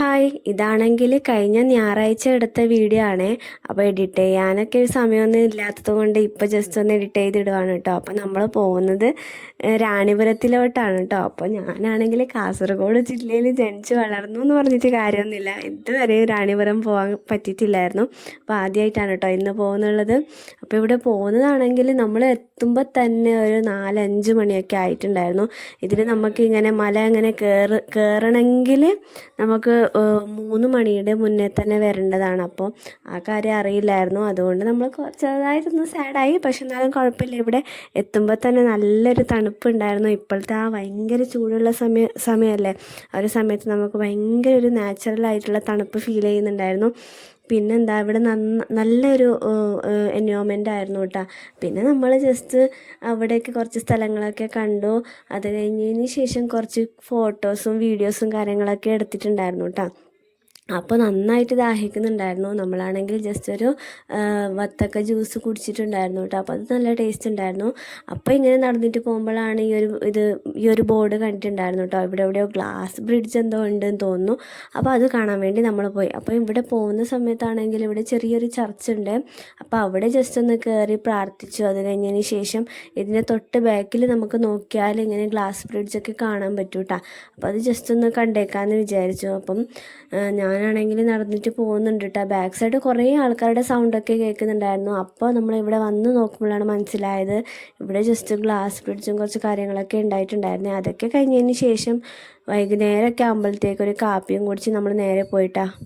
Hi, ഇതാണെങ്കിൽ കഴിഞ്ഞ ഞായറാഴ്ച എടുത്ത വീഡിയോ ആണ്. അപ്പോൾ എഡിറ്റ് ചെയ്യാനൊക്കെ ഒരു സമയമൊന്നും ഇല്ലാത്തത് കൊണ്ട് ഇപ്പോൾ ജസ്റ്റ് ഒന്ന് എഡിറ്റ് ചെയ്തിടുവാണ് കേട്ടോ. അപ്പോൾ നമ്മൾ പോകുന്നത് റാണിപുരത്തിലോട്ടാണ് കേട്ടോ. അപ്പോൾ ഞാനാണെങ്കിൽ കാസർഗോഡ് ജില്ലയിൽ ജനിച്ച് വളർന്നു എന്ന് പറഞ്ഞിട്ട് കാര്യമൊന്നുമില്ല. ഇതുവരെയും റാണിപുരം പോകാൻ പറ്റിയിട്ടില്ലായിരുന്നു. അപ്പോൾ ആദ്യമായിട്ടാണ് കേട്ടോ ഇന്ന് പോകുന്നുള്ളത്. അപ്പോൾ ഇവിടെ പോകുന്നതാണെങ്കിൽ നമ്മൾ എത്തുമ്പോൾ തന്നെ ഒരു 4-5 മണിയൊക്കെ ആയിട്ടുണ്ടായിരുന്നു. ഇതിൽ നമുക്ക് ഇങ്ങനെ മല ഇങ്ങനെ കയറണമെങ്കിൽ നമുക്ക് 3 മണിയുടെ മുന്നേ തന്നെ വരേണ്ടതാണ്. അപ്പോൾ ആ കാര്യം അറിയില്ലായിരുന്നു. അതുകൊണ്ട് നമ്മൾ ചെറുതായിട്ടൊന്ന് സാഡായി. പക്ഷെ എന്നാലും കുഴപ്പമില്ല. ഇവിടെ എത്തുമ്പോൾ തന്നെ നല്ലൊരു തണുപ്പുണ്ടായിരുന്നു. ഇപ്പോഴത്തെ ആ ഭയങ്കര ചൂടുള്ള സമയമല്ലേ, ആ ഒരു സമയത്ത് നമുക്ക് ഭയങ്കര ഒരു നാച്ചുറലായിട്ടുള്ള തണുപ്പ് ഫീൽ ചെയ്യുന്നുണ്ടായിരുന്നു. പിന്നെന്താ, ഇവിടെ നല്ലൊരു എൻവയോൺമെൻ്റ് ആയിരുന്നു കേട്ടോ. പിന്നെ നമ്മൾ ജസ്റ്റ് അവിടേക്ക് കുറച്ച് സ്ഥലങ്ങളൊക്കെ കണ്ടു. അത് കഴിഞ്ഞതിന് ശേഷം കുറച്ച് ഫോട്ടോസും വീഡിയോസും കാര്യങ്ങളൊക്കെ എടുത്തിട്ടുണ്ടായിരുന്നു കേട്ടോ. അപ്പോൾ നന്നായിട്ട് ദാഹിക്കുന്നുണ്ടായിരുന്നു. നമ്മളാണെങ്കിൽ ജസ്റ്റ് ഒരു വത്തക്ക ജ്യൂസ് കുടിച്ചിട്ടുണ്ടായിരുന്നു കേട്ടോ. അപ്പോൾ അത് നല്ല ടേസ്റ്റ് ഉണ്ടായിരുന്നു. അപ്പോൾ ഇങ്ങനെ നടന്നിട്ട് പോകുമ്പോഴാണ് ഈ ഒരു ബോർഡ് കണ്ടിട്ടുണ്ടായിരുന്നു കേട്ടോ. ഇവിടെ എവിടെയോ ഗ്ലാസ് ബ്രിഡ്ജ് എന്തോ ഉണ്ടെന്ന് തോന്നുന്നു. അപ്പോൾ അത് കാണാൻ വേണ്ടി നമ്മൾ പോയി. അപ്പോൾ ഇവിടെ പോകുന്ന സമയത്താണെങ്കിൽ ഇവിടെ ചെറിയൊരു ചർച്ച് ഉണ്ട്. അപ്പോൾ അവിടെ ജസ്റ്റ് ഒന്ന് കയറി പ്രാർത്ഥിച്ചു. അത് കഴിഞ്ഞതിന് ശേഷം ഇതിൻ്റെ തൊട്ട് ബാക്കിൽ നമുക്ക് നോക്കിയാൽ ഇങ്ങനെ ഗ്ലാസ് ബ്രിഡ്ജൊക്കെ കാണാൻ പറ്റും കേട്ടോ. അപ്പോൾ അത് ജസ്റ്റ് ഒന്ന് കണ്ടേക്കാമെന്ന് വിചാരിച്ചു. അപ്പം ഞാനാണെങ്കിൽ നടന്നിട്ട് പോകുന്നുണ്ട് കേട്ടോ. ബാക്ക് സൈഡ് കുറേ ആൾക്കാരുടെ സൗണ്ടൊക്കെ കേൾക്കുന്നുണ്ടായിരുന്നു. അപ്പോൾ നമ്മളിവിടെ വന്ന് നോക്കുമ്പോഴാണ് മനസ്സിലായത് ഇവിടെ ജസ്റ്റ് ഗ്ലാസ് ബ്രിഡ്ജും കുറച്ച് കാര്യങ്ങളൊക്കെ ഉണ്ടായിട്ടുണ്ടായിരുന്നു. അതൊക്കെ കഴിഞ്ഞതിന് ശേഷം വൈകുന്നേരമൊക്കെ ആകുമ്പോഴത്തേക്കൊരു കാപ്പിയും കുടിച്ച് നമ്മൾ നേരെ പോയിട്ടാ